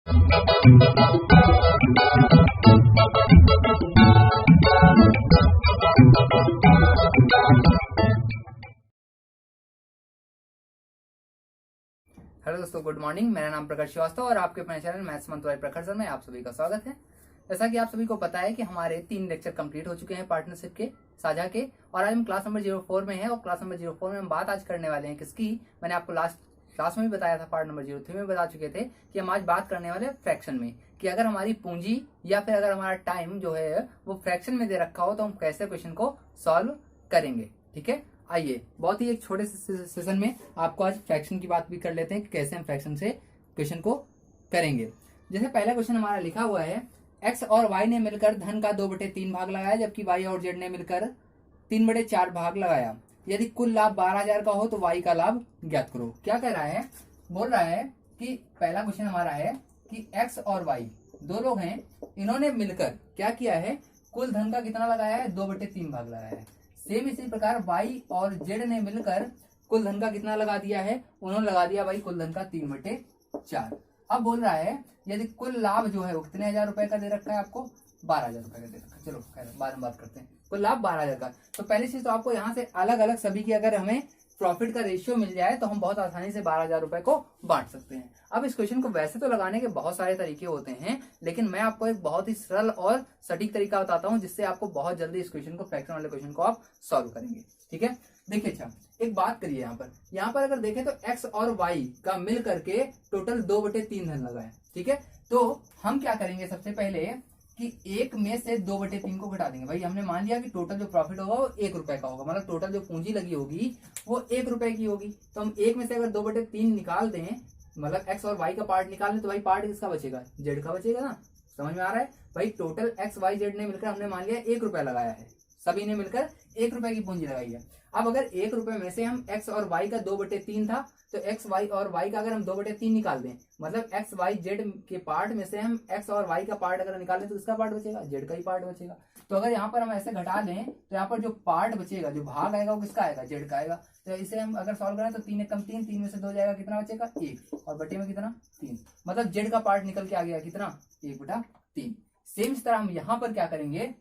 Hello दोस्तों, good morning. मेरा नाम प्रकाश श्रीवास्तव और आपके अपने चैनल मैथ्स मंत्र प्रखर सर में आप सभी का स्वागत है। जैसा कि आप सभी को पता है कि हमारे 3 लेक्चर कंप्लीट हो चुके हैं पार्टनरशिप के, साझा के, और आज हम क्लास नंबर 04 में हैं। और क्लास नंबर 04 में हम बात आज करने वाले हैं किसकी। मैंने आपको लास्ट क्लास में भी बताया था, पार्ट नंबर 03 में बता चुके थे कि हम आज बात करने वाले फ्रैक्शन में, कि अगर हमारी पूंजी या फिर अगर हमारा टाइम जो है वो फ्रैक्शन में दे रखा हो तो हम कैसे क्वेश्चन को सॉल्व करेंगे। ठीक है, आइए बहुत ही एक छोटे से सेशन में आपको आज फ्रैक्शन की बात भी कर लेते हैं कि कैसे हम फ्रैक्शन से क्वेश्चन को करेंगे। जैसे पहला क्वेश्चन हमारा लिखा हुआ है, एक्स और वाई ने मिलकर धन का 2/3 भाग लगाया, जबकि वाई और जेड ने मिलकर 3/4 भाग लगाया। यदि कुल लाभ 12,000 का हो तो वाई का लाभ ज्ञात करो। क्या कह रहा है, बोल रहा है कि पहला क्वेश्चन हमारा है कि एक्स और वाई दो लोग हैं, इन्होंने मिलकर क्या किया है, कुल धन का कितना लगाया है, 2/3 भाग लगाया है। सेम इसी प्रकार वाई और जेड ने मिलकर कुल धन का कितना लगा दिया है, उन्होंने लगा दिया भाई कुल धन का 3/4। अब बोल रहा है यदि कुल लाभ जो है वो कितने हजार रुपए का दे रखा है, आपको 12,000 रुपए का दे रखा है। चलो खैर बाद में बात करते हैं। कुल लाभ 12,000 का। तो पहली चीज तो आपको यहाँ से अलग अलग सभी की अगर हमें प्रॉफिट का रेशियो मिल जाए तो हम बहुत आसानी से 12,000 रुपए को बांट सकते हैं। अब इस क्वेश्चन को वैसे तो लगाने के बहुत सारे तरीके होते हैं, लेकिन मैं आपको एक बहुत ही सरल और सटीक तरीका बताता हूं जिससे आपको बहुत जल्दी इस क्वेश्चन को, फ्रैक्शन वाले क्वेश्चन को आप सॉल्व करेंगे। ठीक है, देखिए अच्छा एक बात करिए, यहाँ पर अगर देखें तो एक्स और वाई का मिल करके टोटल 2/3 धन लगा है। ठीक है, तो हम क्या करेंगे, सबसे पहले कि 1 में से 2/3 को घटा देंगे। भाई हमने मान लिया कि टोटल जो प्रॉफिट होगा वो 1 रुपए का होगा, मतलब टोटल जो पूंजी लगी होगी वो 1 रुपए की होगी। तो हम 1 में से अगर 2/3 निकाल दें, मतलब एक्स और वाई का पार्ट निकाल दें, तो भाई पार्ट किसका बचेगा, जेड का बचेगा ना। समझ में आ रहा है भाई, टोटल एक्स वाई जेड ने मिलकर हमने मान लिया 1 रुपए लगाया है, सभी ने मिलकर 1 रुपए की पूंजी लगाई है। अब अगर 1 रुपए में से हम एक्स और वाई का 2/3 था, तो एक्स वाई और वाई का अगर हम 2/3 निकाल दें, मतलब एक्स वाई जेड के पार्ट में से हम एक्स और वाई का पार्ट अगर निकाल दें तो किसका पार्ट बचेगा, जेड का ही पार्ट बचेगा। तो अगर यहाँ पर हम ऐसे घटा लें तो यहाँ पर जो पार्ट बचेगा, जो भाग आएगा वो किसका आएगा, जेड का आएगा। तो इसे हम अगर सॉल्व करें तो 3 एकम 3, 3 में से 2 जाएगा, कितना बचेगा 1, और बटे में कितना 3, मतलब जेड का पार्ट निकल के आ गया कितना 1/3। सेम इस तरह हम यहाँ पर क्या करेंगे,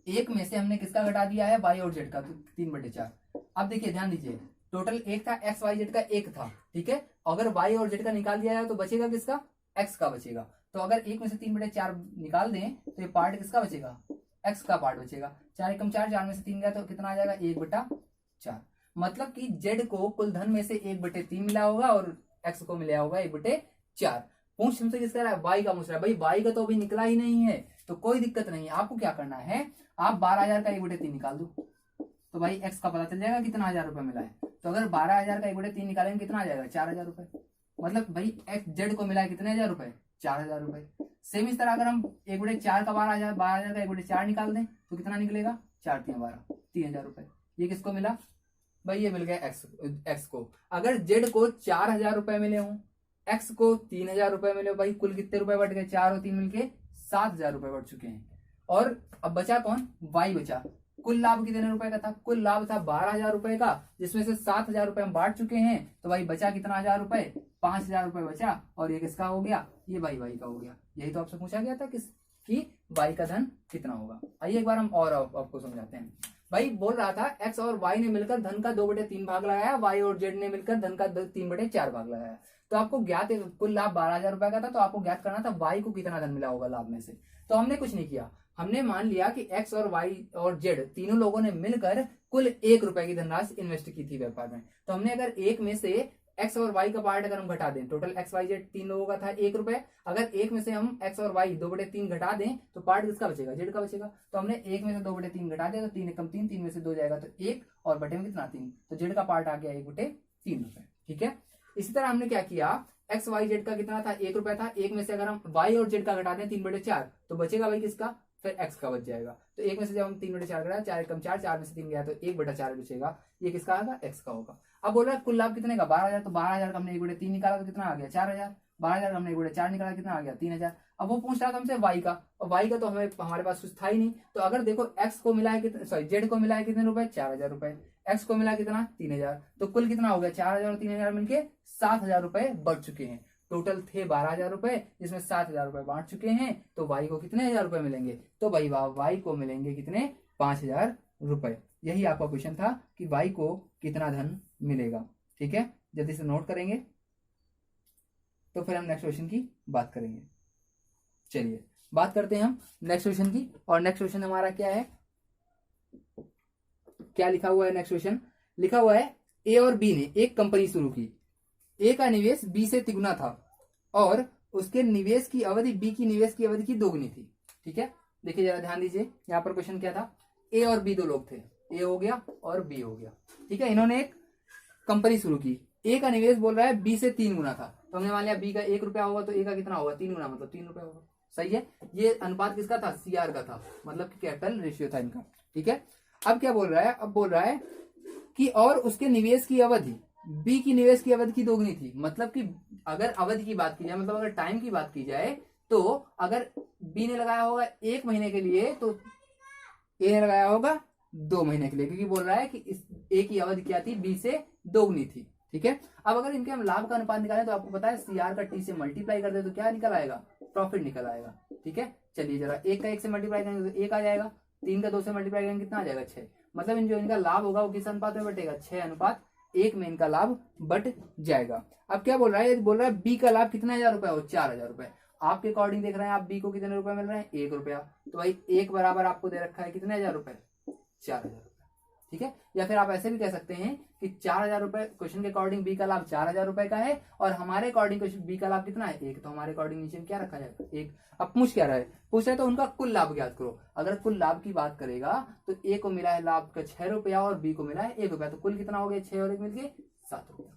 1 में से हमने किसका घटा दिया है, वाई और जेड का, तो 3/4। अब देखिए ध्यान दीजिए, टोटल 1 था, एक्स वाई जेड का 1 था। ठीक है, अगर वाई और जेड का निकाल दिया जाए तो बचेगा किसका, एक्स का बचेगा। तो अगर 1 में से 3/4 निकाल दें तो ये पार्ट किसका बचेगा, एक्स का पार्ट बचेगा। 4 एकम 4, 4 में से 3 गया तो कितना आ जाएगा 1/4। मतलब कि जेड को कुल धन में से 1/3 मिला होगा और एक्स को मिला होगा 1/4। पूछ हमसे किसका रहा है, वाई का पूछ रहा है। भाई वाई का तो अभी निकला ही नहीं है, तो कोई दिक्कत नहीं है। आपको क्या करना है, आप 12,000 का 1/3 निकाल दो, तो भाई एक्स का पता चल जाएगा कितना हजार रुपए मिला है। तो अगर 12,000 का 1/3 निकालेंगे कितना आ जाएगा, 4,000 रुपए। मतलब भाई एक्स जेड को मिला है कितने हजार रुपए, 4,000 रुपए। सेम इस तरह अगर हम 1/4 का 12,000 का 1/4 निकाल दें तो कितना निकलेगा, 4 3 12, 3,000 रुपए। ये किसको मिला भाई, ये मिल गया एक्स को। अगर जेड को 4,000 रुपए मिले हों, एक्स को 3,000 रुपए मिले, भाई कुल कितने रुपए बढ़ गए, 4 और 3 मिलके 7,000 रुपए बढ़ चुके हैं। और अब बचा कौन, वाई बचा। कुल लाभ कितने रुपए का था, कुल लाभ था 12,000 रुपए का, जिसमें से 7,000 रुपए हम बांट चुके हैं। तो भाई बचा कितना हजार रुपए, 5,000 रुपए बचा, और ये किसका हो गया, ये भाई वाई का हो गया। यही तो आपसे पूछा गया था कि वाई का धन कितना होगा। आइए एक बार हम और आपको समझाते हैं। भाई बोल रहा था एक्स और वाई ने मिलकर धन का 2/3 भाग लगाया, वाई और जेड ने मिलकर धन का 3/4 भाग लगाया। तो आपको ज्ञात, कुल लाभ 12,000 रुपए का था, तो आपको ज्ञात करना था वाई को कितना धन मिला होगा लाभ में से। तो हमने कुछ नहीं किया, हमने मान लिया कि एक्स और वाई और जेड तीनों लोगों ने मिलकर कुल 1 रुपए की धनराशि इन्वेस्ट की थी व्यापार में। तो हमने अगर 1 में से एक्स और वाई का पार्ट अगर हम घटा दें, टोटल एक्स वाई जेड 3 लोगों का था 1 रुपए, अगर 1 में से हम एक्स और वाई 2/3 घटा दें तो पार्ट किसका बचेगा, जेड का बचेगा। तो हमने 1 में से 2/3 घटा दिया, तो 3 एकम 3, 3 में से 2 जाएगा तो 1, और बटे में कितना 3, तो जेड का पार्ट आ गया 1/3 रुपए। ठीक है, इसी तरह हमने क्या किया, एक्स वाई जेड का कितना था 1 रुपए था, 1 में से अगर हम वाई और जेड का घटा दें 3/4 तो बचेगा भाई किसका, फिर एक्स का बच जाएगा। तो 1 में से जब हम 3/4 घटाया, 4 एकम 4, 4 में से 3 गया तो 1/4 बचेगा, ये किसका आएगा, एक्स का होगा। अब बोल रहा है कुल लाभ कितने का, 12,000, तो 12,000 का हमने 1/3 निकाला तो कितना आ गया 4,000, 12,000 का हमने 1/4 निकाला कितना आ गया 3,000। अब वो पूछ रहा था हमसे वाई का, और वाई का तो हमारे पास कुछ था ही नहीं। तो अगर देखो एक्स को मिला है कितने, सॉरी जेड को मिला है कितने रुपए, 4,000 रुपए, एक्स को मिला कितना 3,000, तो कुल कितना हो गया 4,000 और 3,000 मिलके 7,000 रुपए बढ़ चुके हैं। टोटल थे 12,000 रुपए, जिसमें 7,000 रुपए बांट चुके हैं, तो वाई को कितने हजार रुपए मिलेंगे? तो भाई वाई को मिलेंगे कितने? 5,000 रुपए। यही आपका क्वेश्चन था कि वाई को कितना धन मिलेगा। ठीक है, जल्दी से नोट करेंगे तो फिर हम नेक्स्ट क्वेश्चन की बात करेंगे। चलिए बात करते हैं हम नेक्स्ट क्वेश्चन की। और नेक्स्ट क्वेश्चन हमारा क्या है, क्या लिखा हुआ है? नेक्स्ट क्वेश्चन लिखा हुआ है ए और बी ने एक कंपनी शुरू की। ए का निवेश बी से तिगुना था और उसके निवेश की अवधि बी की निवेश की अवधि की दोगुनी थी। ठीक है, देखिए जरा ध्यान दीजिए, यहाँ पर क्वेश्चन क्या था? ए और बी दो लोग थे, ए हो गया और बी हो गया। ठीक है, इन्होंने एक कंपनी शुरू की। ए का निवेश बोल रहा है बी से 3 गुना था, तो हमने मान लिया बी का 1 रुपया होगा तो ए का कितना होगा? 3 गुना, मतलब 3 रुपया होगा। सही है, ये अनुपात किसका था? सीआर का था, मतलब कि कैपिटल रेशियो था इनका। ठीक है, अब क्या बोल रहा है? अब बोल रहा है कि और उसके निवेश की अवधि बी की निवेश की अवधि की दोगुनी थी। मतलब कि अगर अवधि की बात की जाए, मतलब अगर टाइम की बात की जाए, तो अगर बी ने लगाया होगा 1 महीने के लिए तो ए ने लगाया होगा 2 महीने के लिए, क्योंकि बोल रहा है कि इस ए की अवधि क्या थी? बी से दोगुनी थी। ठीक है, अब अगर इनके हम लाभ का अनुपात निकालें तो आपको पता है सीआर का टी से मल्टीप्लाई कर दे तो क्या निकल आएगा? प्रॉफिट निकल आएगा। ठीक है, चलिए जरा 1 का 1 से मल्टीप्लाई करेंगे तो 1 आ जाएगा, 3 का 2 से मल्टीप्लाई करेंगे कितना आ जाएगा? 6। मतलब जो इनका लाभ होगा वो किस अनुपात में बटेगा? 6:1 में इनका लाभ बट जाएगा। अब क्या बोल रहा है? बोल रहा है बी का लाभ कितना 1,000 रुपए हो? 4,000 रुपए। आपके अकॉर्डिंग देख रहे हैं आप बी को कितने रुपए मिल रहे हैं? 1 रुपया। तो भाई 1 बराबर आपको दे रखा है कितने हजार रुपए? 4,000 रुपए। ठीक है, या फिर आप ऐसे भी कह सकते हैं कि 4,000 रुपए क्वेश्चन के अकॉर्डिंग बी का लाभ 4,000 रुपए का है और हमारे अकॉर्डिंग क्वेश्चन बी का लाभ कितना है? 1। तो हमारे अकॉर्डिंग नीचे में क्या रखा जाएगा? 1। अब पूछ क्या रहा है? पूछ रहा है तो उनका कुल लाभ ज्ञात करो। अगर कुल लाभ की बात करेगा तो ए को मिला है लाभ का 6 रुपया और बी को मिला है 1 रुपया, तो कुल कितना हो गया? 6 और 1 मिलके 7 रुपया।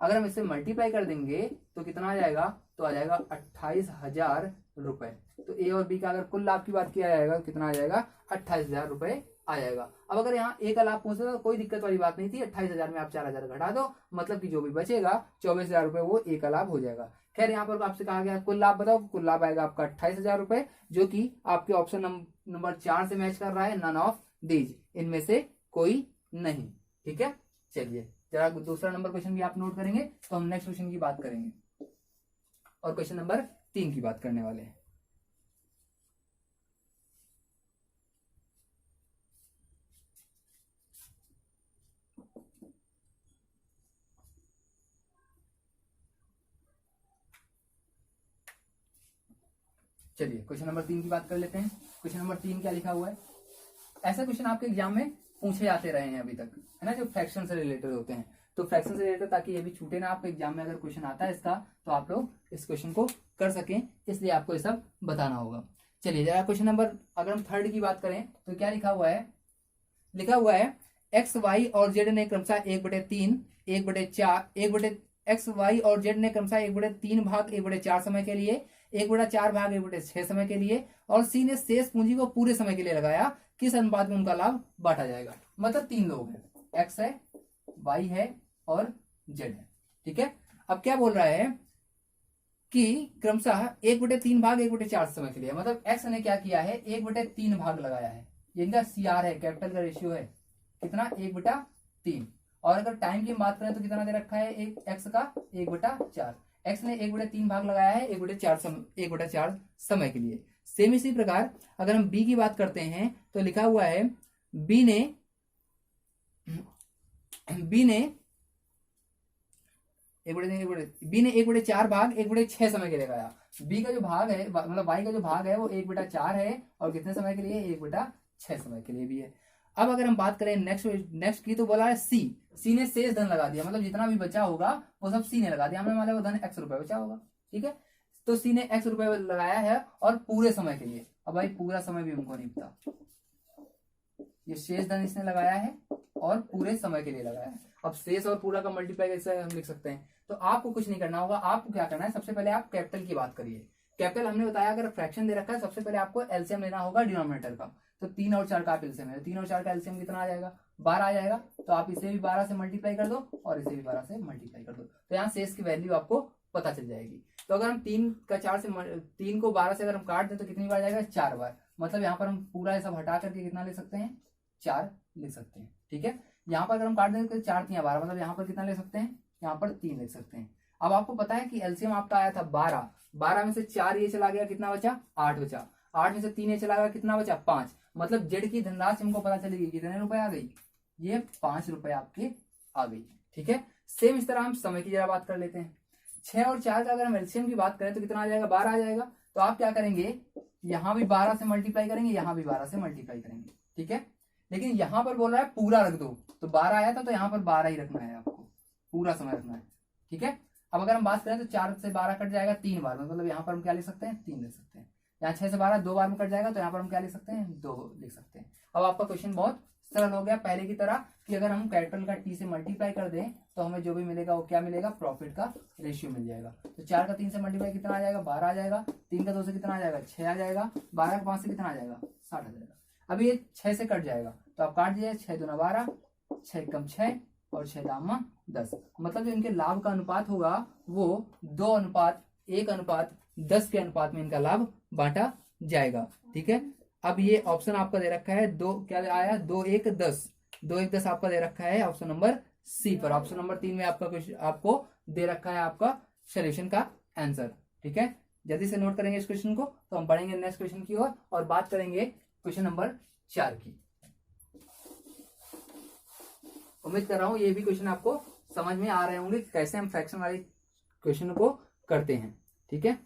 अगर हम इसे मल्टीप्लाई कर देंगे तो कितना आ जाएगा? तो आ जाएगा 28,000 रुपए। तो ए और बी का अगर कुल लाभ की बात किया जाएगा तो कितना आ जाएगा? 28,000 रुपए आ जाएगा। अब अगर यहाँ ए का लाभ पूछे तो कोई दिक्कत वाली बात नहीं थी, 28,000 में आप 4,000 घटा दो, मतलब कि जो भी बचेगा 24,000 रुपए वो ए का लाभ हो जाएगा। खैर यहाँ पर आपसे कहा गया कुल लाभ बताओ, कुल लाभ आएगा आपका 28,000 रुपए, जो कि आपके ऑप्शन नंबर 4 से मैच कर रहा है, नन ऑफ दीज, इनमें से कोई नहीं। ठीक है, चलिए जरा दूसरा नंबर क्वेश्चन भी आप नोट करेंगे तो हम नेक्स्ट क्वेश्चन की बात करेंगे और क्वेश्चन नंबर 3 की बात करने वाले हैं। चलिए क्वेश्चन नंबर 3 की बात कर लेते हैं। क्वेश्चन नंबर 3 क्या लिखा हुआ है? ऐसा क्वेश्चन आपके एग्जाम में पूछे जाते रहे हैं अभी तक, है ना, जो फ्रैक्शन से रिलेटेड होते हैं। तो फ्रैक्शन से रिलेटेड, ताकि ये भी छूटे ना आपके एग्जाम में, अगर क्वेश्चन आता है इसका तो आप लोग इस क्वेश्चन को कर सकें, इसलिए आपको ये सब बताना होगा। चलिए जरा क्वेश्चन नंबर, अगर हम 3 की बात करें तो क्या लिखा हुआ है? लिखा हुआ है एक्स वाई और जेड ने क्रमशः 1/3, 1/4, 1 एक्स वाई और जेड ने क्रमशः 1/3 भाग 1/4 समय के लिए, 1/4 भाग 1/6 समय के लिए और सी ने शेष पूंजी को पूरे समय के लिए लगाया, किस अनुपात में उनका लाभ बांटा जाएगा? मतलब 3 लोग हैं, एक्स है, वाई है और जेड है। ठीक है, अब क्या बोल रहा है कि क्रमशः 1/3 भाग 1/4 समय के लिए, मतलब एक्स ने क्या किया है? 1/3 भाग लगाया है, ये इनका सीआर है, कैपिटल का रेशियो है कितना? 1/3। और अगर टाइम की बात करें तो कितना दे रखा है? एक एक्स का 1/4। एक्स ने 1/3 भाग लगाया है 1/4 समय के लिए। सेम इसी प्रकार अगर हम बी की बात करते हैं तो लिखा हुआ है बी ने 1/4 भाग 1/6 समय के लिए लगाया। बी का जो भाग है, मतलब वाई का जो भाग है वो 1/4 है और कितने समय के लिए? 1/6 समय के लिए भी है। अब अगर हम बात करें नेक्स्ट की तो बोला है सी ने शेष धन लगा दिया, मतलब जितना भी बचा होगा वो सब सी ने लगा दिया। हमने मान लिया वो धन x रुपए बचा होगा। ठीक है, तो सी ने x रुपए लगाया है और पूरे समय के लिए। अब भाई पूरा समय भी हमको नहीं पता, ये शेष धन इसने लगाया है और पूरे समय के लिए लगाया है। अब शेष और पूरा का मल्टीप्लाई कैसे हम लिख सकते हैं? तो आपको कुछ नहीं करना होगा, आपको क्या करना है, सबसे पहले आप कैपिटल की बात करिए। कैपिटल हमने बताया अगर फ्रैक्शन दे रखा है सबसे पहले आपको एलसीएम लेना होगा डिनोमिनेटर का। तो 3 और 4 का आप एलसीएम है, 3 और 4 का एलसीएम कितना आ जाएगा? 12 आ जाएगा। तो आप इसे भी 12 से मल्टीप्लाई कर दो और इसे भी 12 से मल्टीप्लाई कर दो, तो यहाँ शेष की वैल्यू आपको पता चल जाएगी। तो अगर हम 3 को 12 से अगर हम काट दें तो कितनी बार जाएगा? 4 बार। मतलब यहाँ पर हम पूरा ये सब हटा करके कितना ले सकते हैं? 4 लिख सकते हैं। ठीक है, यहाँ पर अगर हम काट दें तो 4 3 12, मतलब यहाँ पर कितना ले सकते हैं? यहाँ पर 3 लिख सकते हैं। अब आपको पता है कि एलसीएम आपका आया था 12, 12 में से 4 ये चला गया, कितना बचा 8 बचा, 8 में से 3 ये चला गया, कितना बचा 5। मतलब जेड की धनराशि हमको पता चलेगी कितने रुपए आ गई, ये 5 रुपए आपके आ गई। ठीक है, सेम इस तरह हम समय की जरा बात कर लेते हैं। 6 और 4 का अगर हम एलसीएम की बात करें तो कितना आ जाएगा, 12 आ जाएगा। तो आप क्या करेंगे, यहाँ भी 12 से मल्टीप्लाई करेंगे, यहाँ भी 12 से मल्टीप्लाई करेंगे। ठीक है, लेकिन यहाँ पर बोल रहा है पूरा रख दो, तो 12 आया था तो यहाँ पर 12 ही रखना है, आपको पूरा समय रखना है। ठीक है, अब अगर हम बात करें तो 4 से 12 कट जाएगा 3 बार में, मतलब यहाँ पर हम क्या लिख सकते हैं 3 लिख सकते हैं। यहाँ 6 से 12 2 बार में कट जाएगा, तो यहाँ पर हम क्या लिख सकते हैं 2 लिख सकते हैं। अब आपका क्वेश्चन बहुत सरल हो गया, पहले की तरह कि अगर हम कैपिटल का टी से मल्टीप्लाई कर दें तो हमें जो भी मिलेगा वो क्या मिलेगा, प्रॉफिट का रेशियो मिल जाएगा। तो 4 का 3 से मल्टीप्लाई कितना आ जाएगा, 12 आ जाएगा। 3 का 2 से कितना आ जाएगा, 6 आ जाएगा। 12 का 5 से कितना आ जाएगा, 60 आ जाएगा। अब ये 6 से कट जाएगा, तो आप काट दीजिए, 6 दूना 12, 6 कम 6 और 6 दामा 10। मतलब जो इनके लाभ का अनुपात होगा वो 2:1:10 के अनुपात में इनका लाभ बांटा जाएगा। ठीक है, अब ये ऑप्शन आपका दे रखा है 2, क्या आया 2:1:10, 2:1:10 आपका दे रखा है ऑप्शन नंबर सी पर। ऑप्शन नंबर 3 में आपका क्वेश्चन आपको दे रखा है आपका सोल्यूशन का आंसर। ठीक है, जल्दी से नोट करेंगे इस क्वेश्चन को, तो हम पढ़ेंगे नेक्स्ट क्वेश्चन की ओर और बात करेंगे क्वेश्चन नंबर 4 की। उम्मीद कर रहा हूं ये भी क्वेश्चन आपको समझ में आ रहे होंगे कैसे हम फ्रैक्शन वाले क्वेश्चन को करते हैं। ठीक है,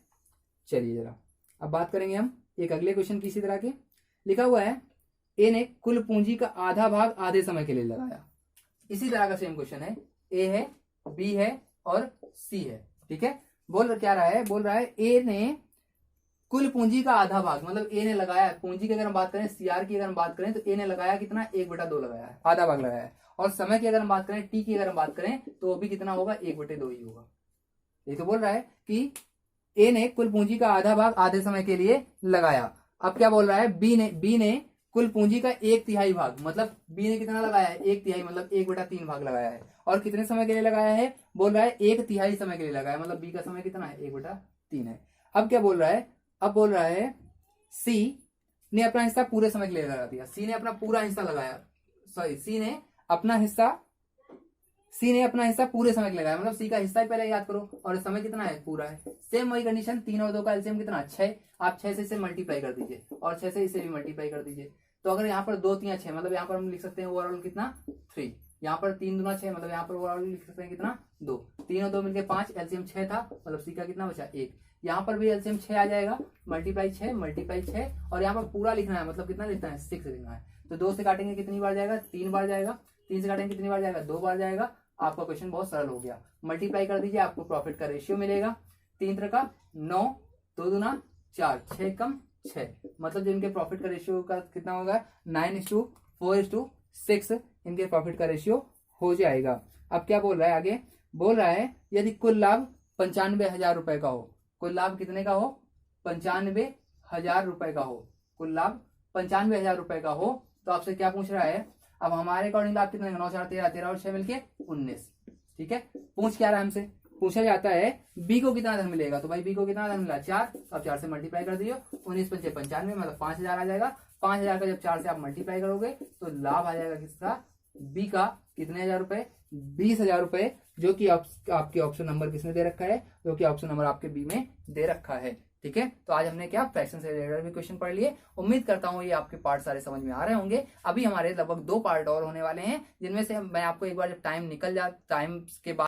चलिए जरा अब बात करेंगे हम एक अगले क्वेश्चन की। इसी तरह के लिखा हुआ है ए ने कुल पूंजी का आधा भाग आधे समय के लिए लगाया। इसी तरह का सेम क्वेश्चन है, ए है, बी है और सी है। ठीक है, बोल क्या रहा है, बोल रहा है ए ने कुल पूंजी का आधा भाग, मतलब ए ने लगाया पूंजी की अगर हम बात करें, सीआर की अगर हम बात करें तो ए ने लगाया कितना, 1/2 लगाया है, आधा भाग लगाया है। और समय की अगर हम बात करें, टी की अगर हम बात करें तो वो भी कितना होगा, 1/2 ही होगा। ये तो बोल रहा है कि ए ने कुल पूंजी का आधा भाग आधे समय के लिए लगाया। अब क्या बोल रहा है, बी ने कुल पूंजी का 1/3 भाग, मतलब बी ने कितना लगाया है, 1/3 मतलब 1/3 भाग लगाया है। और कितने समय के लिए लगाया है, बोल रहा है 1/3 समय के लिए लगाया, मतलब बी का समय कितना है, 1/3 है। अब क्या बोल रहा है, अब बोल रहा है सी ने अपना हिस्सा पूरे समय के लिए लगा दिया। सी ने अपना पूरा हिस्सा लगाया, सॉरी सी ने अपना हिस्सा पूरे समय के लगाया, मतलब सी का हिस्सा ही पहले याद करो और समय कितना है, पूरा है। सेम वही कंडीशन, 3 और 2 का एलसीएम कितना, 6। आप 6 से इसे मल्टीप्लाई कर दीजिए और 6 से इसे भी मल्टीप्लाई कर दीजिए। तो अगर यहाँ पर 2 3 6, मतलब यहाँ पर हम लिख सकते हैं ओवरऑल कितना 3। यहाँ पर 3 दूना 6, मतलब यहाँ पर ओवरऑल लिख सकते हैं कितना 2। 3 और 2 मिलकर 5, एलसीएम 6 था, मतलब सी का कितना बचा 1। यहाँ पर भी एलसीएम 6 आ जाएगा, मल्टीप्लाई 6 और यहाँ पर पूरा लिखना है, मतलब कितना लिखना है 6 लिखना है। तो 2 से काटेंगे कितनी बार जाएगा, 3 बार जाएगा। 3 से काटेंगे कितनी बार जाएगा, 2 बार जाएगा। आपका क्वेश्चन बहुत सरल हो गया। मल्टीप्लाई कर दीजिए, आपको प्रॉफिट का रेशियो मिलेगा 3 का 9, 2 दूना 4, 6 कम 6, मतलब जो इनके प्रॉफिट का रेशियो का कितना होगा, 9:4:6 इनके प्रॉफिट का रेशियो हो जाएगा। अब क्या बोल रहा है आगे, बोल रहा है यदि कुल लाभ 95,000 रुपए का हो, कुल लाभ कितने का हो, 95,000 रुपए का हो, कुल लाभ 95,000 रुपए का हो, तो आपसे क्या पूछ रहा है, अब हमारे अकॉर्डिंग लाभ कितने, 9 4 13, 13 और 6 मिलके 19। ठीक है, पूछ क्या रहा है हमसे, पूछा जाता है बी को कितना धन मिलेगा, तो भाई बी को कितना धन मिला 4। अब 4 से मल्टीप्लाई कर दियो, 19 × 5 = 95, मतलब 5,000 आ जाएगा। 5,000 का जब 4 से आप मल्टीप्लाई करोगे तो लाभ आ जाएगा किसका, बी का, कितने हजार रुपए, 20,000 रुपए, जो कि आपके ऑप्शन नंबर किसने दे रखा है, जो कि ऑप्शन नंबर आपके बी में दे रखा है। ठीक है, तो आज हमने क्या फ्रैक्शन से रिलेटेड भी क्वेश्चन पढ़ लिए। उम्मीद करता हूँ ये आपके पार्ट सारे समझ में आ रहे होंगे। अभी हमारे लगभग 2 पार्ट और होने वाले हैं, जिनमें से मैं आपको एक बार जब टाइम निकल जाए, टाइम के बाद